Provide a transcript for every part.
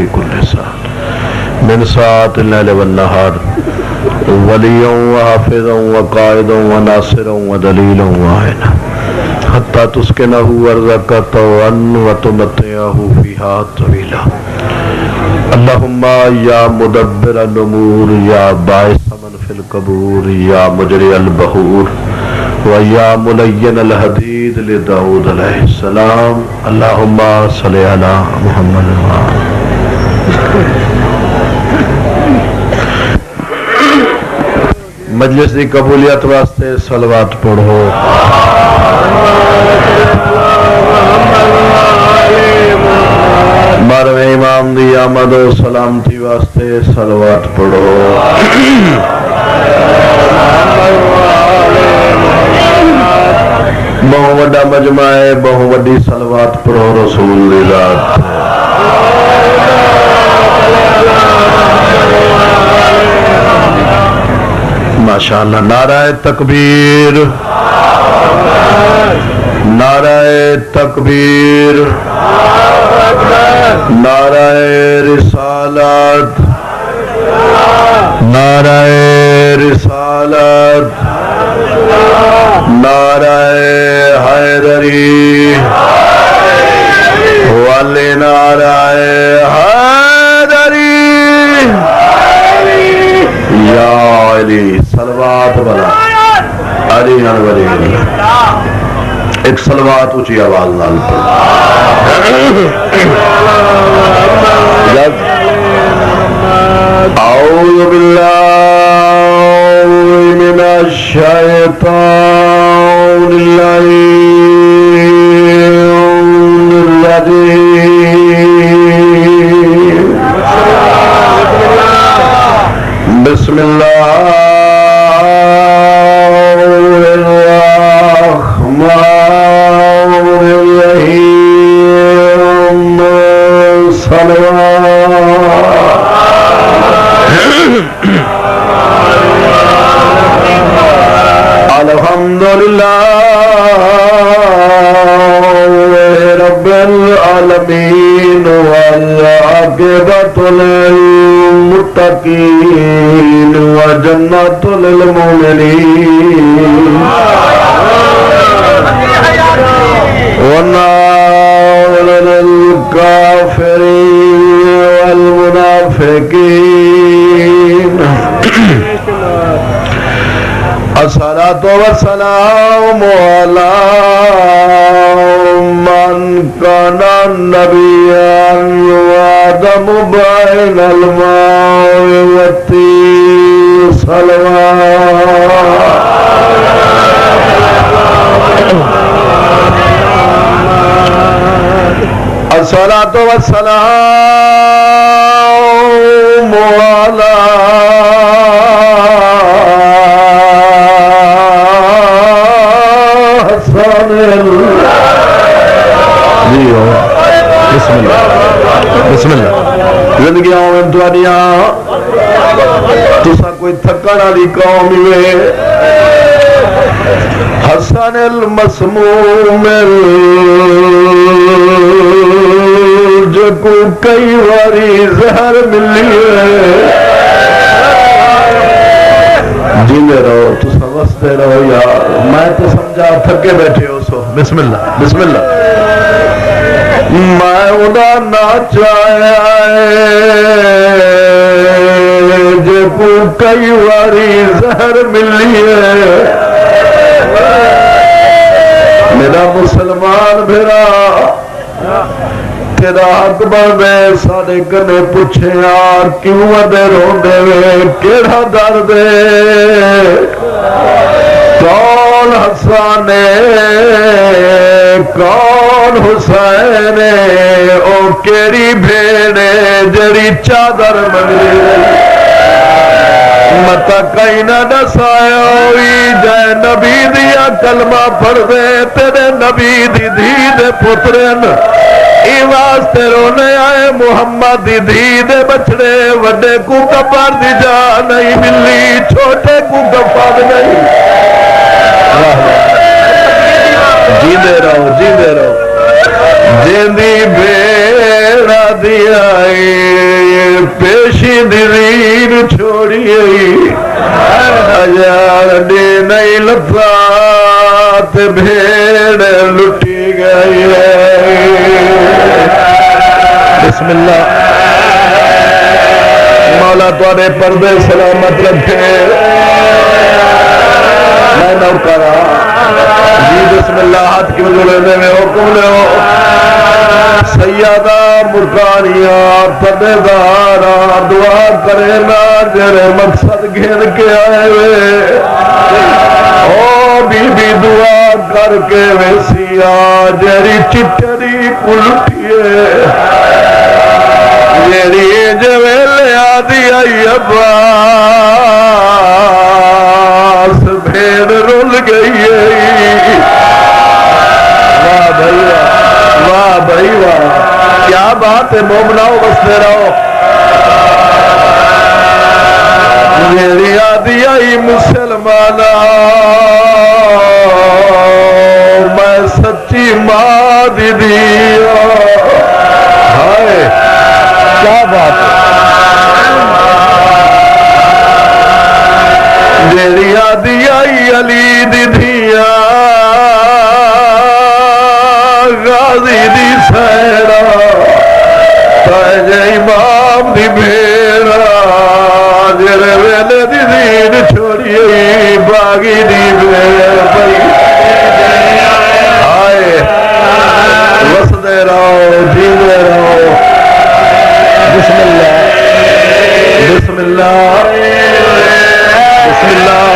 في كل ساعة من ساعة الليل والنهار وليا وحافظا وقائدا وناصرا ودليلا وعينا حتى تسكنه أرضك طوعا وتمتعه فيها طويلا اللهم يا مدبر الأمور يا باعث من في القبور يا مجري البحور ويا ملين الحديد لداود عليه السلام اللهم صل على محمد مجلس کی قبولیت واسطے صلوات پڑھو بارہویں امام دی آمد و سلامتی واسطے صلوات پڑھو بہو وڈا مجمع ہے بہو وڈی صلوات پڑھو رسول دی ذات ماشاءاللہ نعرہ تکبیر نعرہ تکبیر نعرہ رسالت نعرہ رسالت نعرہ حیدری والے نعرہ حیدری یا علی صلوات بلا علی انوری ایک صلوات اونچی آواز نال اعوذ باللہ من الشیطان الرجیم بسم اللہ الرحمن الرحیم الحمدللہ رب العالمین والعاقبۃ للمتقین وجنۃ للمؤمنین ونار للکافرین والمنافقین الصلاة والسلام على من كان نبيا وآدم بين الماء والطين صلوات الصلاة والسلام على بسم اللہ بسم اللہ زندگی آؤں دعالیاں تسا کوئی تھکن والی قوم ہوئے حسن المسموم جو کو کئی واری زہر ملی ہے جیندے رہو تسا وستے رہو یار میں تو سمجھا تھکے بیٹھے ہو سو بسم اللہ بسم اللہ میں ادا نہ چاہیا جو کو کئی واری زہر ملی ہے میرا مسلمان بھیرا تیرا حق بندے سارے کنے پوچھے یار کیوں ودے روندے وے کیڑا درد کون حسن کون حسین او کیڑی بھیڑے جڑی چادر منگی متا کئی نہ دسایا ہوئی جائے نبی دیا کلمہ پڑھ دے تیرے نبی دی دھی دے پترن ای واسطے رونے آئے محمد دی دھی دے بچڑے وڈے کو کپار دی جا نہیں ملی چھوٹے کو کپار نہیں جیندے رہو جیندے رہو جیندی بیڑا دی آئی پیشی دیر چھوڑی ڈے نہیں لتا بھیڑ لٹی گئی بسم اللہ مولا تھوڑے پردے سلامت رکھے میں نوکرا جی بسم اللہ ہاتھ کی وجہ میں حکم لے ہو سیدہ مرکانیہ پردے دارا دعا کرے نا جرے مقصد گھر کے آئے ہوئے او بی بی دعا کر کے ویسی جری چٹری پلٹیے جری جویلے آدھی آئی عباس بھیڑ رول گئی واہ بھائی واہ بھائی واہ کیا بات ہے مومناؤ بستے رہو میری آدھی آئی مسلمانہ میں سچی ماں دی دیا ہائے کیا بات ہے میری آدھی آئی علی دی دیا غازی دی سیرا تاج امام دی بھیڑا جرے ویلے دی دین چھوڑی باغی دی بھیڑ آئے وسدے رہو جیوے رہو بسم اللہ بسم اللہ بسم اللہ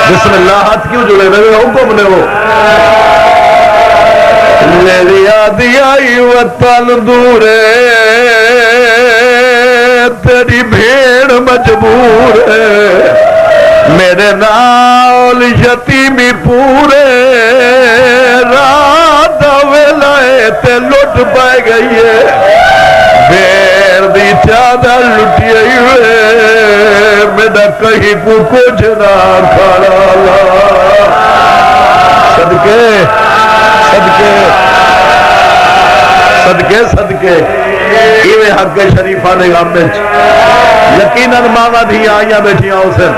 بسم اللہ ہاتھ کیوں جڑے میرے حکم نے ہو میری آدھی آئی وطن دورے تیری بھیڑ مجبور ہے میرے نال یتیمی پورے رات ویلائے تے لٹ پائے گئی ہے بھیڑ دی چادر لٹی ہوئے میرا کہیں کو کچھ نہ کھڑا صدقے صدقے صدقے صدقے ایوے حق شریفہ نے گامنے یقیناً ماما دھی آئیاں بیٹھیاں اسن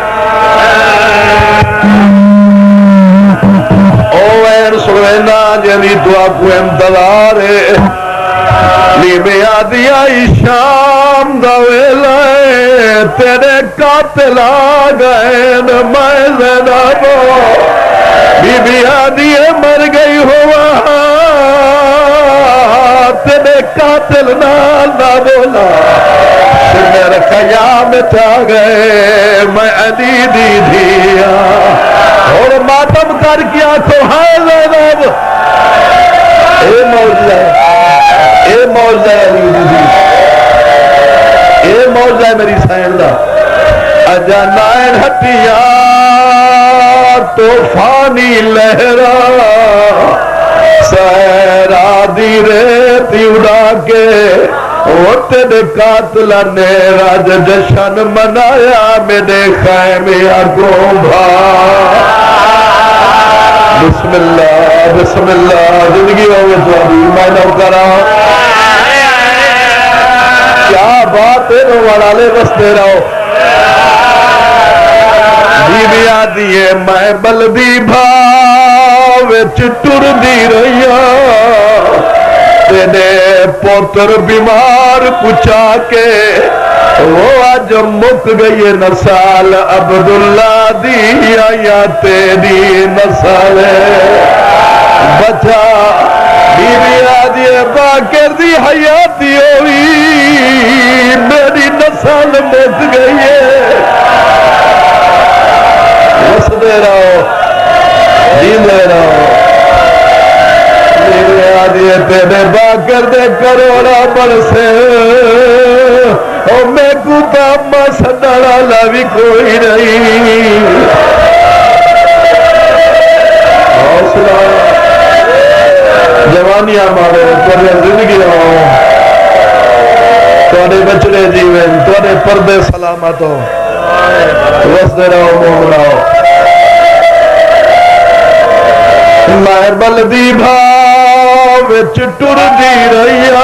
اوین سلوینا جنی دعا کو انتظار ہے لیمے آدھی آئی شام دویلائے تیرے قاتل آگئین میں زینبو بی بی آدھی مر گئی ہوا تیرے قاتل نال نہ بولا میرے قیامت آ گئے میں علی دی دیا اور ماتم کر کیا تو ہے زینب اے موجزہ اے موجزہ علی دی دی اے موجزہ میری سائن دا اجا نائن ہٹیا توفانی لہرا سہرا دی ریتی اڑا کے وہ تیرے قاتل نے راج جشن منایا میرے خیمے آگوں بھا بسم اللہ زندگی ہوئے تو ابھی میں نو کرا کیا بات ہے نو والالے بستے رہو بیوی آدھی ہے میں بلدی بھاوے چٹر دی رہیا تیرے پوتر بیمار پچھا کے وہ آج مک گئی نسال عبداللہ دی آیا تیری نسال بچا بیوی آدھی باکر دی حیاتی ہوئی میری نسال مک گئی ہے وسدے رہو جیندے رہو میرے آدھی تیرے باکر دے کروڑا برسے او میں کو کاما سنڑا لاوی کوئی نہیں حوصلہ جوانی ہمارے پردے زندگی ہو توڑے بچڑے جیویں توڑے پردے سلامت ہو وسدے رہو مومن رہو میں بلدی بھاوے چٹر دی رہیا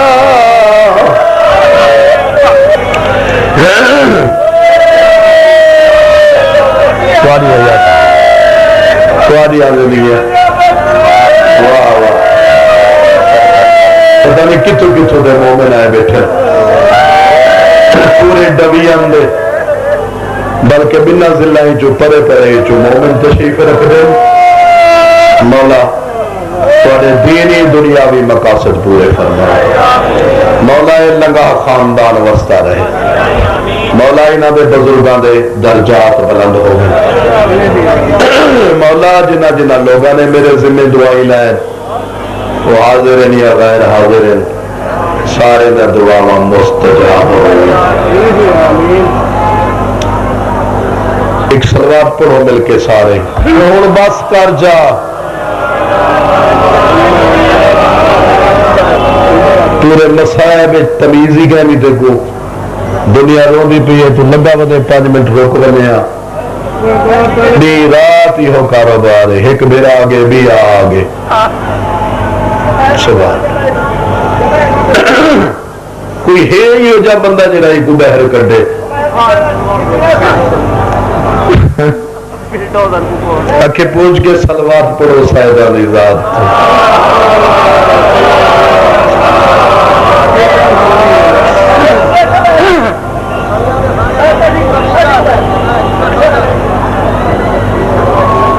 مومن آئے بیٹھے پورے ڈویان دے بلکہ بنا ضلع جو پرے پرے جو مومن تشریف رکھ دے مولا تھوڑے دینی دنیاوی مقاصد پورے فرمائے مولا لنگا خاندان وسطہ رہے مولا انہاں دے بزرگاں دے درجات بلند ہو گئے مولا جنہ جنہ لوگاں نے میرے ذمہ دعائی لائے وہ حاضرین یا غیر حاضرین سارے دا دعا مستجاب ہو گئے ایک صلوات پڑھو مل کے سارے ہن بس کر جا پورے مسائب تمیز ہی گئے نہیں دیکھو دنیا رو بھی پی ہے تو لگا بدے 5 منٹ روک رہے ہیں دی رات ہی ہو کاروبار ہے ایک میرا آگے بھی آگے سبحان کوئی ہے ہی ہو جا بندہ جڑا ہی کو بہر کر دے اکھے پوچھ کے صلوات پڑھو سائدہ دی ذات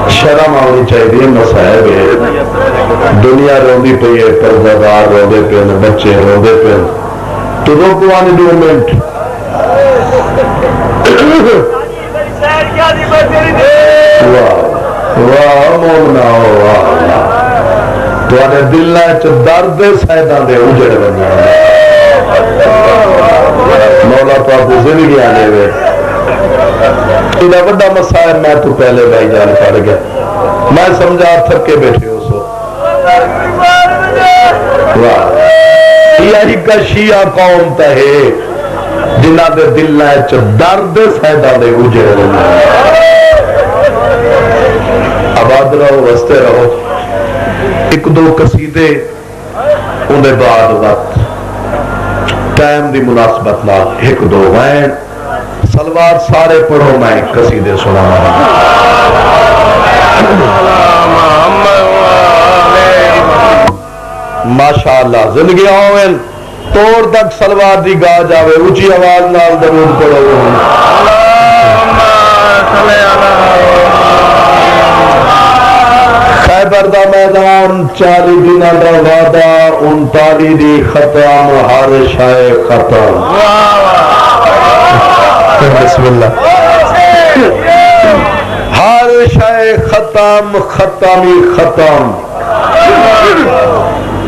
شرم آنی چاہیے مسائب ہے دنیا روندی پئی ہے پردگار روندے پہ بچے روندے پہ تو روکو آنی 2 منٹ واہ مومنا واہ تواڈے دل وچ درد سیداں دے اجڑ بنیا مولا تو زندگی آنے وے اتنا بڑا مسائل میں تو پہلے بھائی جان پڑ گیا میں سمجھا تھک کے بیٹھے ہو سو یہی کا شیعہ قوم تہے جنہ دے دل وچ درد سیداں دے اجڑ بنیا آباد رہو وستے رہو 1-2 قصیدے انہیں بعد وقت ٹائم دی مناسبت نہ 1-2 وین سلوات سارے پڑھو میں قصیدے سنا ماشاءاللہ زندگی آویں توڑ تک سلوات دی گا جاوے اونچی آواز نال درود پڑھو خیبر دا میدان 40 دن دا وعدہ 39 دی ختم ہر شے ختم بسم اللہ ہر شے ختم ختمی ختم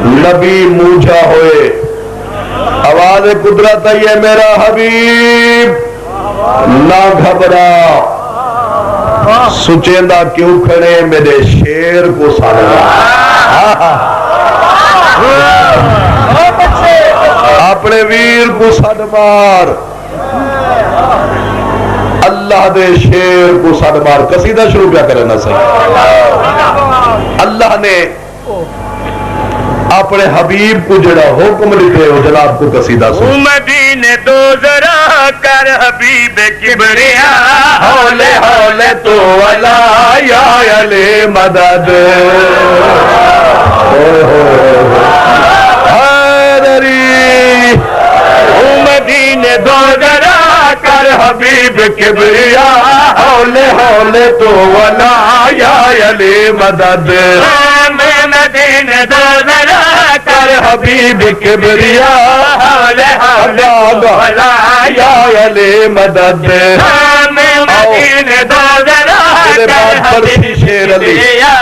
نبی موجہ ہوئے آواز قدرت ہے یہ میرا حبیب نہ گھبرا سچیندہ کیوں کھڑے میرے شیر کو سارا اپنے ویر کو سڑ مار اللہ دے شیر کو سڑ مار قصیدہ شروع کیا کرنا صحیح اللہ نے اپنے حبیب کو جڑا حکم لکھے ہو جناب کو قصیدہ سن مدینے دو ذرا کر حبیب کبریا ہولے ہولے تو ولا یا علی مدد حیدری مدینے دو ذرا کر حبیب کبریا ہولے ہولے تو ولا یا علی مدد مدینے دو ذرا کر حبیب کبریا ہولے ہولے ولا یا علی مدد مدینے دو ذرا کر حبیب کبریا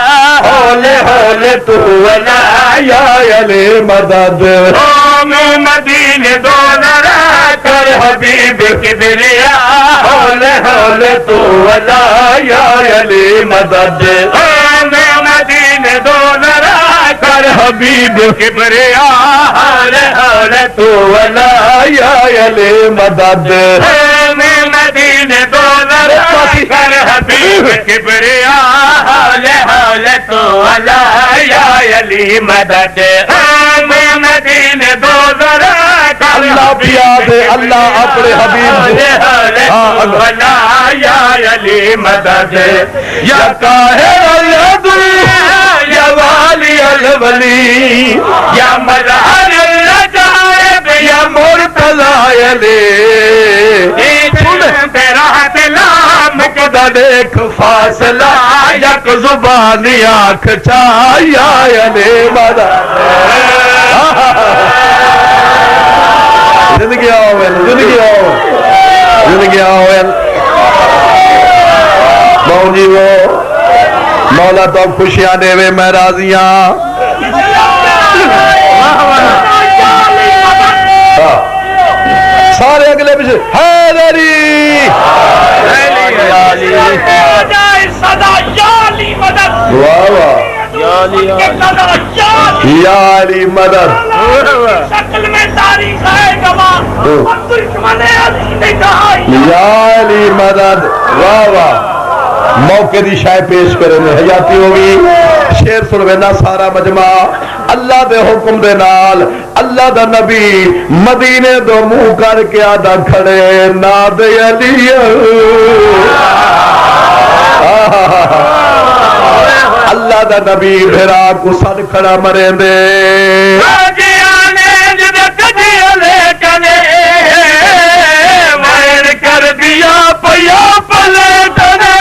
ہولے ہولے تو ولا یا علی مدد مدینے دو ذرا کر حبیب کبریا ہولے ہولے تو ولا یا علی مدد مدینے دو ذرا کر حبیب کبریا ہولے ہولے تو ولا یا علی مدد مدینے دو ذرا کر حبیب کبریا ہولے ہولے تو ولا یا علی مدد مدینے دو ذرا اللہ بھی آدھے اللہ اپنے حبیب ولا یا علی مدد یا قاہر العدل یا والی الولی یا مظہر العجائب علی تیرا دلا مقدر دیکھ فاصلہ یک زبانی آنکھ چاہیا علی مدد زندگی آوین زندگی آوین زندگی آوین موجی وہ مولا تو خوشیاں دے وے میں راضیاں سارے اگلے پیچھے حیدری واہ واہ یا علی مدد شکل میں تاریخ ہے گواہ اور دشمن علی نے کہا یا علی مدد واہ واہ موقع دی شائع پیش کریں حیاتی ہوگی شیر سنوینا سارا مجمع اللہ دے حکم دے نال اللہ دا نبی مدینے دو منہ کر کے آدھا کھڑے ناد علی اللہ دا نبی بھیرا کو سن کھڑا مرے دے کر دیا پیا پلٹنے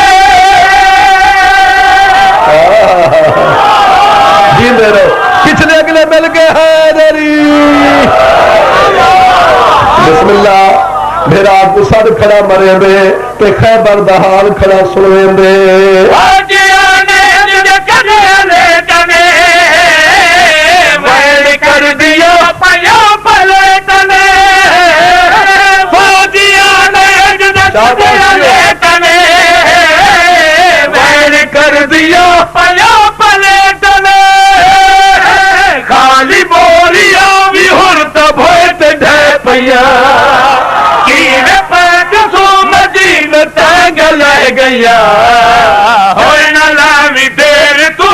جی میرے پچھلے اگلے مل کے حیدری بسم اللہ میرا آپ کو ساتھ کھڑا مرے دے تے خیبر دا حال کھڑا سنویں دے کر دیا پیا پلٹنے کر دیا پیا پلٹنے خالی بولیا بھی ہر تب ہوئے ڈھے پیا کیویں پیٹ سو مدینہ تنگ لے گیا ہوئے نہ لاوی دیر تو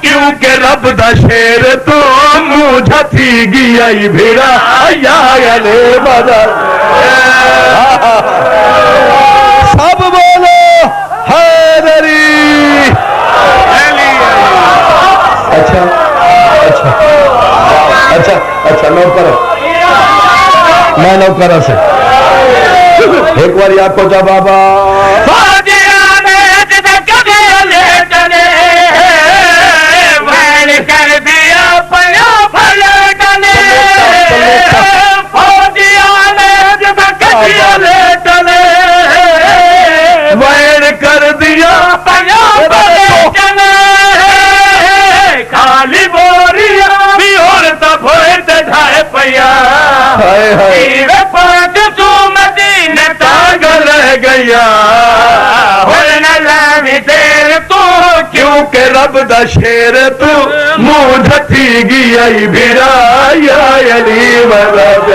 کیونکہ رب دا شیر تو مجھا تھی گیا ہی بھیڑا یا علی مدد سب بولو حیدری اچھا اچھا اچھا اچھا نوکر میں نوکر سے ایک بار آپ کو جا بابا کر دیا پیا پلٹنے ویر کر دیا پیا پلٹنے خالی بوریا بھی اور تب ہوئے ڈھائے پیا پانچ سو مدینہ تانگ رہ گیا ہوئے نہ لاوی دیر تو کیونکہ رب دا شیر تو منہ ڈھٹی گیا ہی بھیڑا یا علی مدد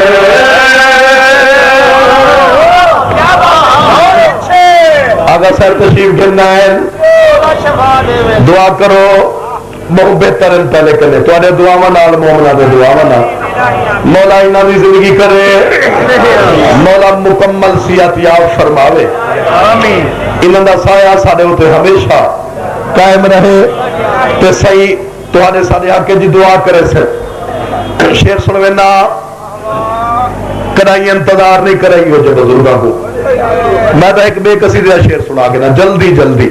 آگا سر تشریف گرنا ہے دعا کرو بہت بہتر پہلے کرنے تو دعا نال مومنا دے دعا نال مولا انہاں دی زندگی کرے مولا مکمل صحت یاب فرماوے آمین انہاں دا سایہ ساڈے اوتے ہمیشہ قائم رہے تے صحیح تواڈے ساڈے آکے دی دعا کرے سے شیر سنوینا کرائی انتظار نہیں کرائی ہو جو بزرگاں کو میں تو ایک بے قصیدہ شیر سنا کے نا جلدی جلدی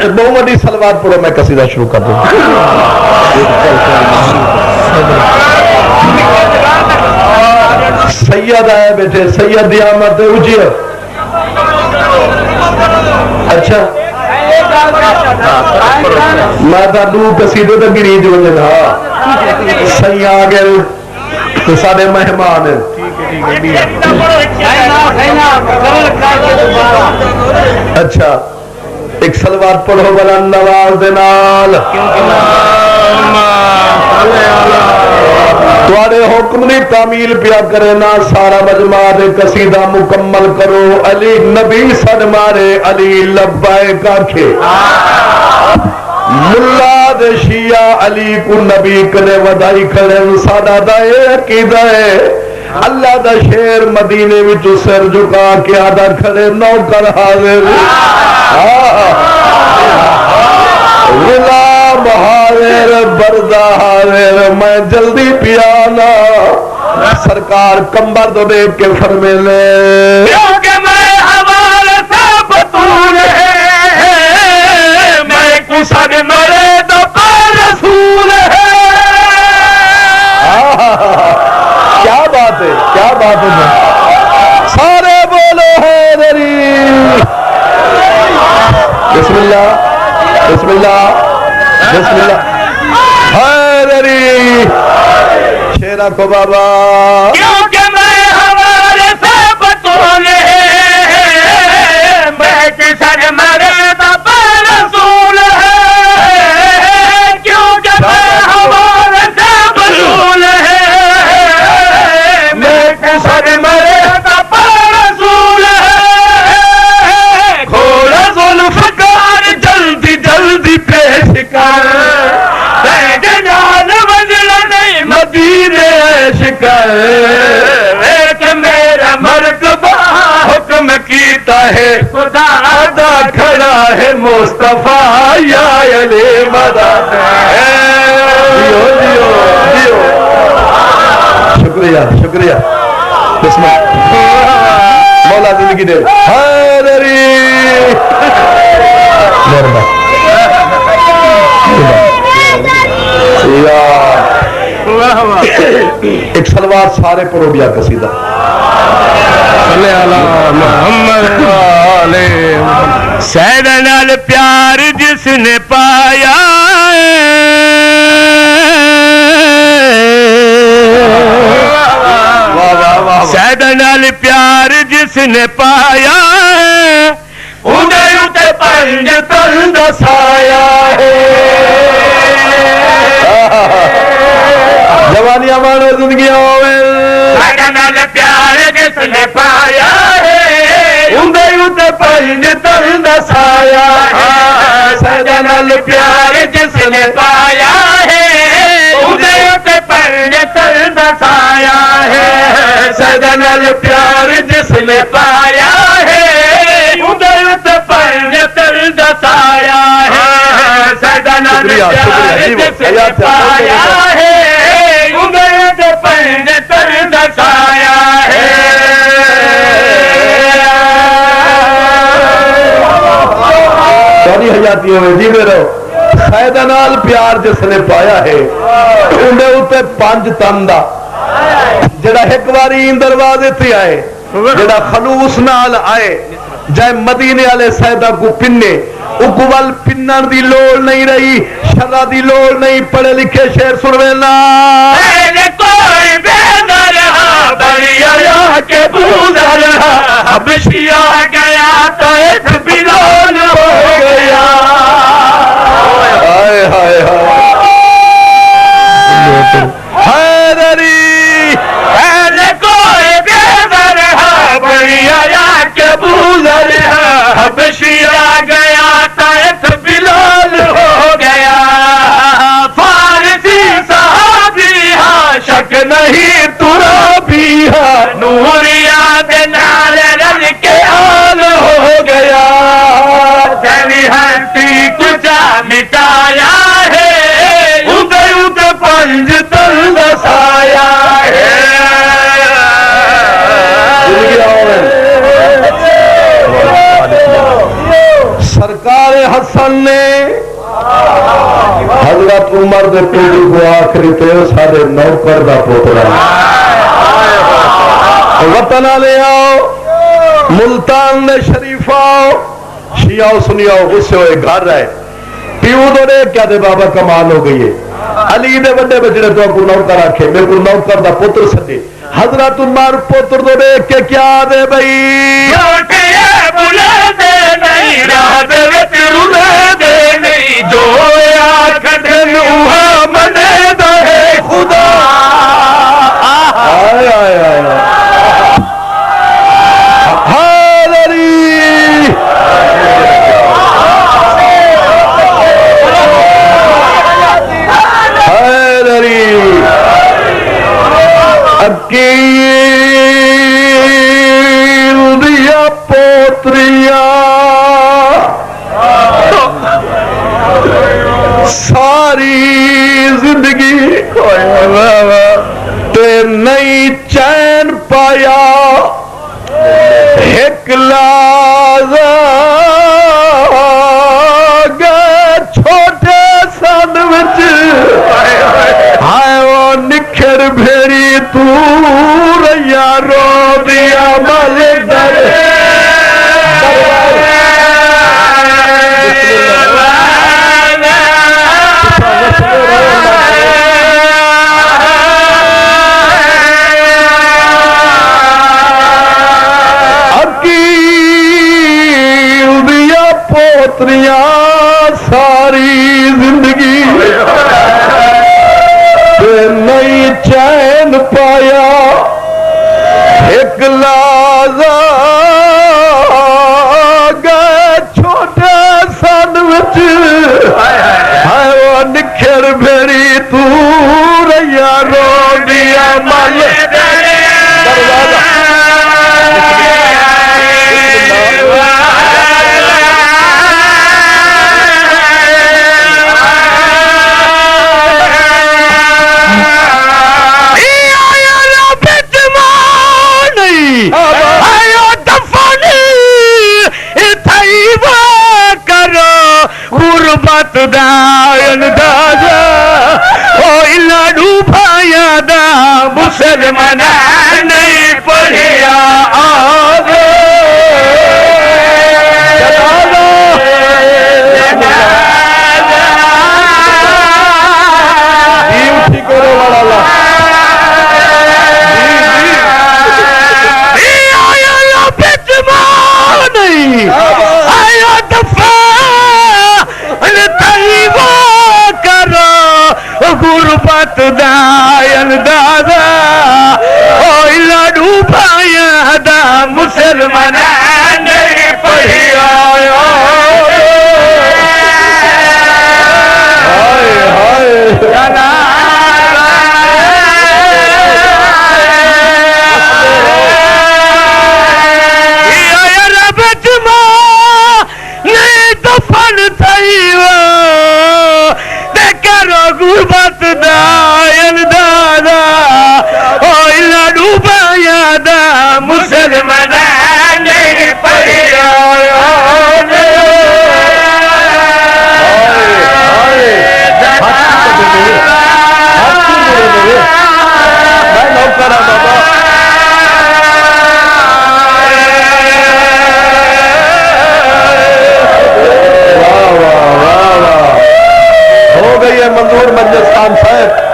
بہت بڑی سلوات پڑھو میں قصیدہ شروع کر دوں سید آئے بیٹے سید دی آمد اجی اچھا میں تا دو قصیدے تو گری جو جنا سید آگے تو سارے مہمان ہیں اچھا ایک سلوات پڑھو بلند نواز دنال تواڈے حکم دی تعمیل پیا کرے نا سارا مجمع دے قصیدہ مکمل کرو علی نبی سد مارے علی لبیک آکھے ملا دے شیعہ علی کو نبی کنے ودائی کھڑے سادہ دائے عقیدہ ہے اللہ دا شیر مدینے وچ سر جھکا کے آدھا کھڑے نوکر حاضر غلام حاضر بردہ حاضر میں جلدی پیانا سرکار کمبر تو دیکھ کے فرمینے کیونکہ میں ہمارے سے بطول ہے میں کسر مرے تو رسول ہے کیا بات ہے کیا بات ہے سارے بولو حیدری بسم اللہ بسم اللہ بسم اللہ حیدری شیرہ کو بابا کیونکہ میں ہمارے سے بطول ہے میں کسر مرے تو رسول ہے کیونکہ میں ہمارے سے بطول ہے میں کسر مرے تو رسول ہے کھوڑا ذوالفقار جلدی جلدی پیش کر جان وجل نہیں مدینے شکر ایک میرا مرتبہ حکم کیتا ہے خدا ادا کھڑا ہے مصطفیٰ یا علی مدد دیو دیو دیو شکریہ شکریہ بسم اللہ مولا زندگی دے حیدری مرحبا ایک سلوار سارے پڑھو گیا قصیدہ سیدنا نال پیار جس نے پایا سیدنا نال پیار جس نے پایا انہیں اتے پنج تل دسایا جوانی مانو زندگی نال پیار جس نے پایا اندر پنج تل دسایا سجا نال پیار جس نے پایا اندر پنج تل دسایا سجا نال پیار جس نے پایا اندر پنج تل دسایا سجا نال پیار جس نے پایا پنج تر دسایا ساری حیاتی ہوئے جی میرے سیدہ نال پیار جس نے پایا ہے انہیں اتے پانچ تندہ جڑا ایک باری ان دروازے تھی آئے جڑا خلوص نال آئے جائے مدینے والے سیدہ کو پننے اقبال پنن دی لوڑ نہیں رہی شرع دی لوڑ نہیں پڑھے لکھے شعر سنوینا کوئی بےدر بڑی آیا کے بوزر حبشی آ گیا تو ایک بلال ہو گیا ہائے ہائے حیدری کوئی بےدر بڑی آیا کے بوزر حبشی آ گیا تو ایک بلال ہو گیا فارسی صحابی ہاں شک نہیں ترا بھی ہاں نوریا دے نال رل کے آل ہو گیا تیری ہستی کچا مٹایا ہے ادھر ادھر پنج تل دسایا ہے سرکار حسن نے حضرت عمر دے پوتر کو آخری تے سارے نوکر دا پوترا وطن لے آؤ ملتان دے شریف آؤ شیعہ سنیاؤ غصے ہوئے گھر رہے پیو دوڑے کیا دے بابا کمال ہو گئی ہے علی دے بڑے بچڑے تو کو نوکر آکھے میرے کو نوکر دا پوتر سدے حضرت عمر پوتر دوڑے کے کیا دے بھائی نہیں راہ دے رولے دے نہیں جو آنکھ دن اوہا منے دے خدا آئے آئے آئے حیدری حیدری عقیل دیا پوتریاں ساری زندگی تے نہیں پایا ایک لازا چھوٹے سن وچ ہائے وہ نکھر بھیڑی تو ریا رو دیا مل ڈر ساری زندگی نہیں چین پایا ایک لازا گئے چھوٹے سن وچ ہائے وہ نکھر بھیڑی تو ریا رو دیا مل غربت دا اندازہ او لاڈو بھایا دا مسلمان نہیں پڑھیا آگے غربت دا اندازہ او لاڈو بھایا دا مسلمان نہیں پڑھیا غربت دا اندازہ او لاڈو بھایا دا مسلمان نہیں پڑھیا منظور مجلس خان صاحب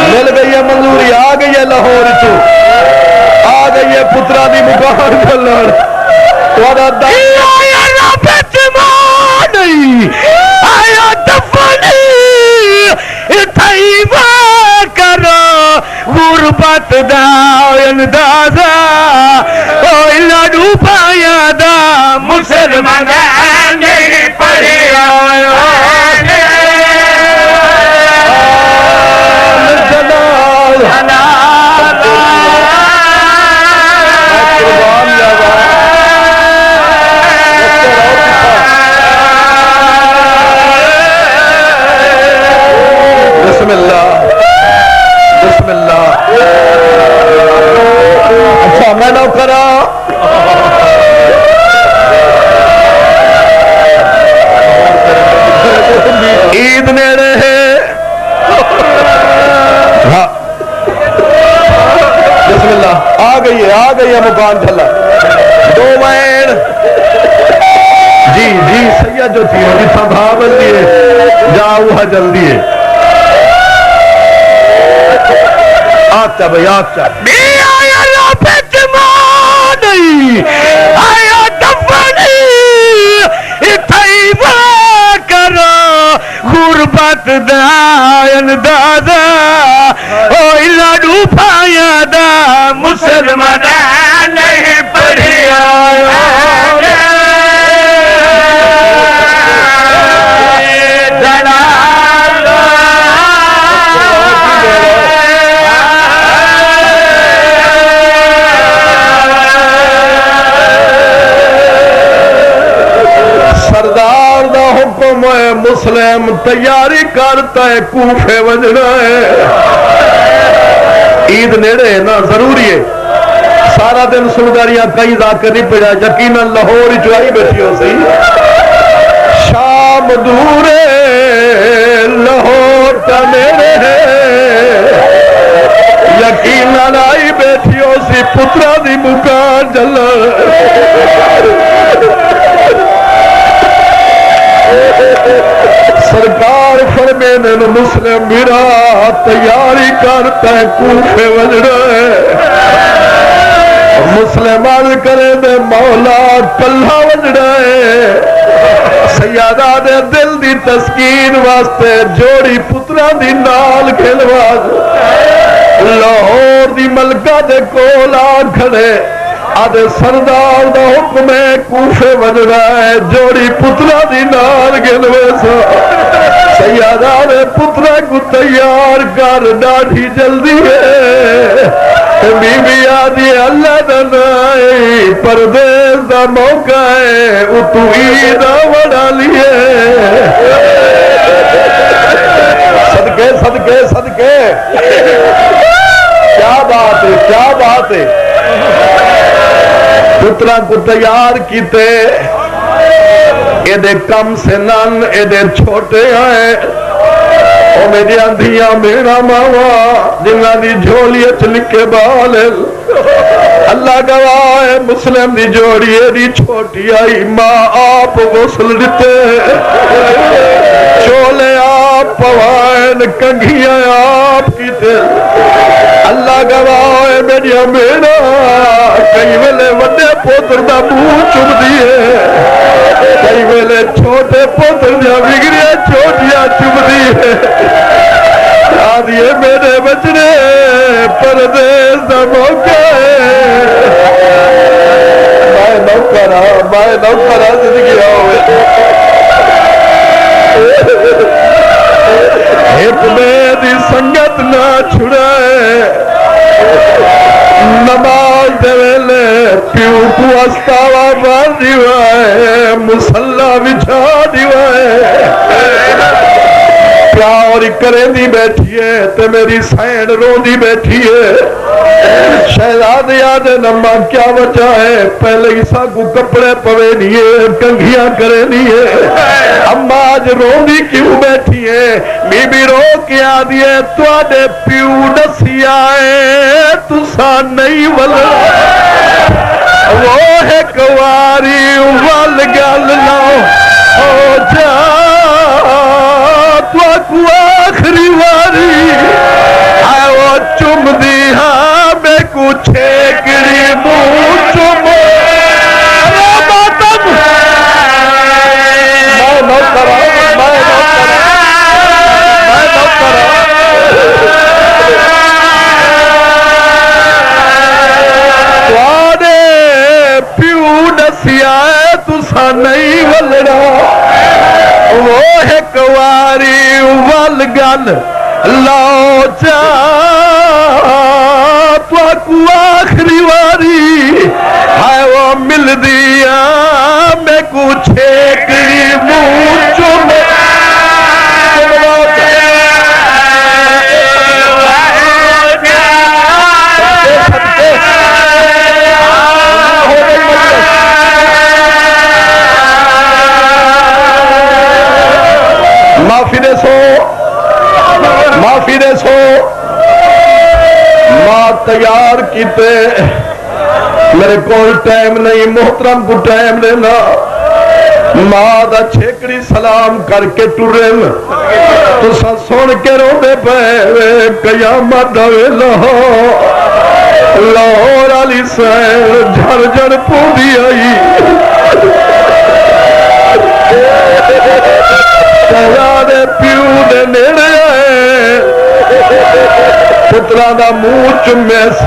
مل گئی ہے منظوری آ گئی ہے لاہور چو آ گئی ہے پترا دی مکان کھلن آیا دفنی اتھائیوا کرو غربت دا اندازہ او لاڈو بھایا دا مسلمان نہیں پڑھیا بسم اللہ بسم اللہ اچھا میں نہ کرا عید نیڑے ہے بسم اللہ آ گئی ہے مکان ٹھلا دو وین جی جی سید جو تھی جتنا بھاول دیے جاؤ ہے جلدی ہے آتا بھائی آتا آیا لابت مانی آیا دفنی اتھائیوا کرو غربت دا اندازہ او لاڈو بھایا دا مسلمان نہیں پڑھیا سردار دا حکم ہے مسلم تیاری کرتا ہے کوفے وجنا ہے عید نیڑے نا ضروری ہے سارا دن سرداریاں کئی ذاکر نہیں پڑا یقیناً لاہور چائی بیٹھی ہو سی شام دورے لاہور کا میرے یقیناً آئی بیٹھی ہو سی پترا دی مکان جل سرکار فرمینے مسلم میرا تیاری کرتا ہے کوفے وجڑا ہے مسلم عرض کرے دے مولا کلہ وجڑا ہے سیادہ دے دل دی تسکین واسطے جوڑی پترا دی نال کھلواز لاہور دی ملکہ دے کولا کھڑے آدھے سردار دا حکم ہے کوفے وجڑا ہے جوڑی پترا دی نال کھلواز سیادہ نے پترا کو تیار کر ڈاڑھی جلدی ہے بی بی آدھی اللہ دنائی پردیس دا موقع ہے اتو عیدہ وڑا لیے صدقے صدقے صدقے کیا بات ہے کیا بات ہے پترا کو تیار کیتے ایدے کم سے نن ایدے چھوٹے آئے او میری اندھیاں میرا ماوا جنہ دی جھولی لکھے بالے اللہ گواہ ہے مسلم دی جوڑی ایدی چھوٹی آئی ماں آپ غسل دیتے چولے آپ پوائن کنگھیاں آپ کی تل اللہ گواہ ہے میری میرا کئی ویلے وڈے پوتر دا منہ چم دیے کئی ویلے چھوٹے پوتر دا بگڑیا چھوٹیاں چم دیے آدھیے میرے بچنے پردیس دا موقع ہے میں نوکرہ زندگی ہوئے حکمے دی سنگت نہ چھڑائے نماز دے ویلے پیو کو استاوا بار دیوائے مسلح بچھا دیوائے پیار کریں دی بیٹھیے تے میری سین رو دی بیٹھیے شہزاد یاد نمہ کیا وجہ ہے پہلے عیسیٰ کو کپڑے پوے نیے کنگھیاں کرے نیے اما آج رو دی کیوں بیٹھیے بی بی رو کیا دیے تو آدھے پیو نسی آئے تو سا نہیں ولا وہ ہے کواری وال گل لاؤ ہو جا تو کو آخری واری آئے وہ چم دی ہاں میں کو چھیکڑی منہ چم رابطم میں نوکرہ توڑے پیو نسیا ہے تسا نہیں ولڑا وہ ہے کواری ول گل لاؤ جا تو کو آخری واری ہے وہ مل دیا میں کو چھیکڑی منہ چم معافی دے سو ماں تیار کیتے میرے کول ٹائم نہیں محترم کو ٹائم لینا ماں دا چھیکڑی سلام کر کے ٹرن تو سن کے رو دے پہ قیامت دا ویلا لاہور علی سین جھر جھر پوندی آئی شہزادے پیو دے نیڑے آئے پترا دا منہ چمیس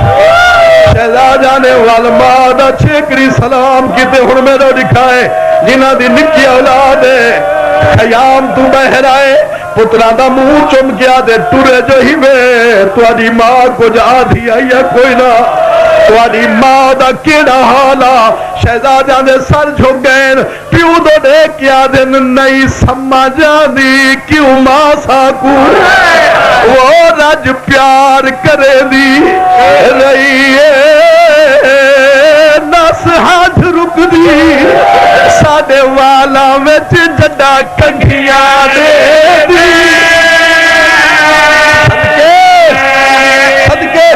شہزادہ نے والماں دا چھیکڑی سلام کیتے ہن میرا دکھائے جنہ دی نکی اولاد ہے خیام تو بہر آئے پترا دا منہ چم گیا دے ٹورے جو ہی میں تواڈی ماں کو جا دی آئی کوئی نہ تواڈی ماں دا کیڑا حالا شہزادہ نے سر جھک گئے پیو دو دے کیا دن نہیں سمجھا دی کیوں ماں ساکو وہ رج پیار کرے دی رہی ہے چکدی ساڈے والاں وچ جڈا کنگھیاں دے دی صدقے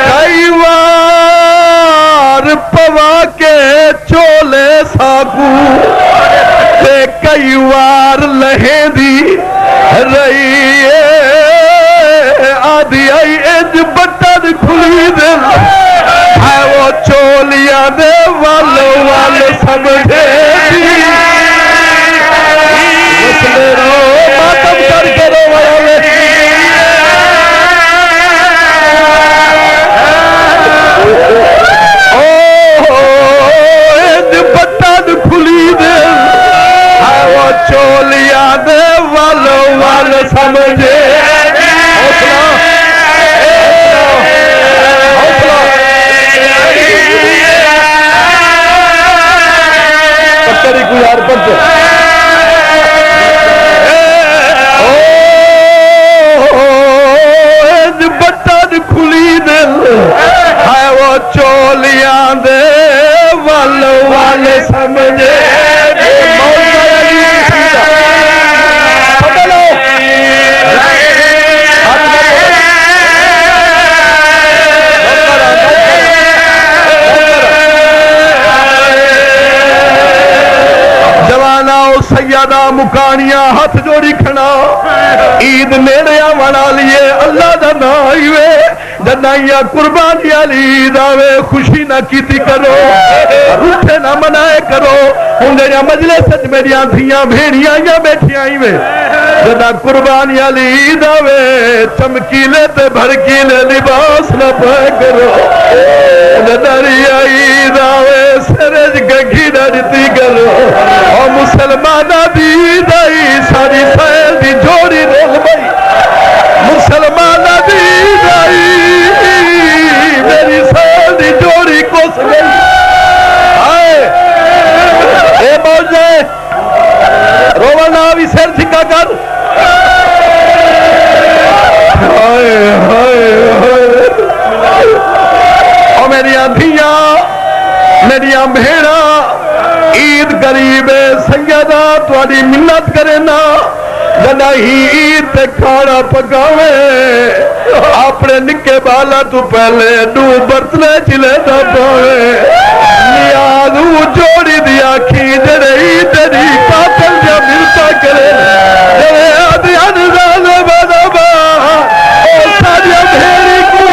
کئی وار پوا کے چولے ساگو تے کئی وار لہیں دی رہی آدھی آئی انج بٹن کھلی دل ہے وہ چولیاں دے والو وال سمجھے دی مسلے رو ماتم کر کے رو والے انج بٹن کھلی دل ہے وہ چولیاں دے والو وال سمجھے یار پچ بٹن کھلی دل ہے وہ چولیاں دے ول ول سمجھے سیادہ مکانیاں ہاتھ جوڑی کھنا عید نیڑے آونا لیے اللہ دا نائیوے جنائیاں قربانی علی عید آوے خوشی نہ کیتی کرو روٹھے نہ منائے کرو انہیں مجلس سچ میریاں دھیاں بھیڑیاں یا بیٹھی آئیوے جنا قربانی علی عید آوے چمکیلے تے بھڑکیلے لباس نہ پائے کرو جنری عید آوے سرج گنگھی نہ جتی کرو اور مسلمانہ دی دائی ساری سائل دی جوڑی رول بھائی مسلمانہ دی دائی میری سائل دی جوڑی کوس گئی آئے اے موجے روانہ بھی سر جھکا کر آئے آئے آئے اور میری آدھیاں میری بھیڑا عید قریب سیدہ تھوڑی منت کرے نا جنا ہی عید تے کھانا پکاوے اپنے نکے بالا تو پہلے دو برتنے چلے نہ پاوے نیازو جوڑی دیا کھی جڑے عید دی قاتل جا ملتا کرے جڑے آدھیان زالے بنا با اور ساڑیا بھیڑی کو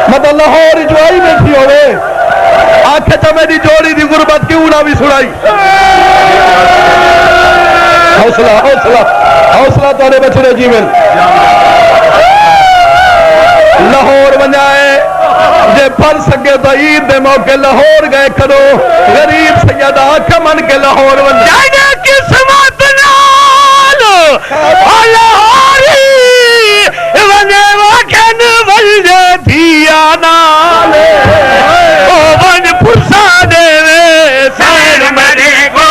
مطلب لاہور جوائی میں تھی ہوئے آنکھیں تو میری جوڑی دی غربت کیوں نہ بھی سڑائی حوصلہ حوصلہ حوصلہ تارے بچڑے جیون لاہور بنائے جے پڑھ سکے تو عید دے موقع لاہور گئے کرو غریب سیدہ آنکھیں من کے لاہور بنائے جانے قسمت نالو لاہوری ونے واکن ولجے دھیا نالے او ون پرسا دے سیر میری کو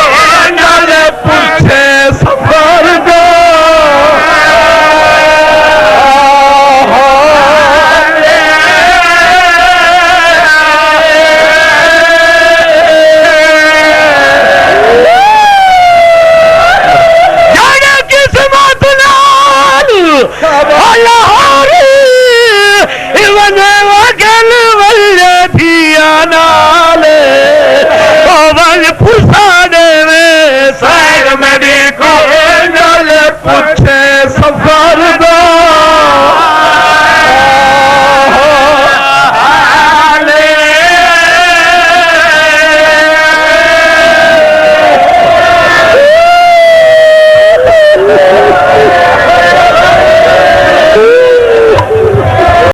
نالے پرچے سفر گا پوچھے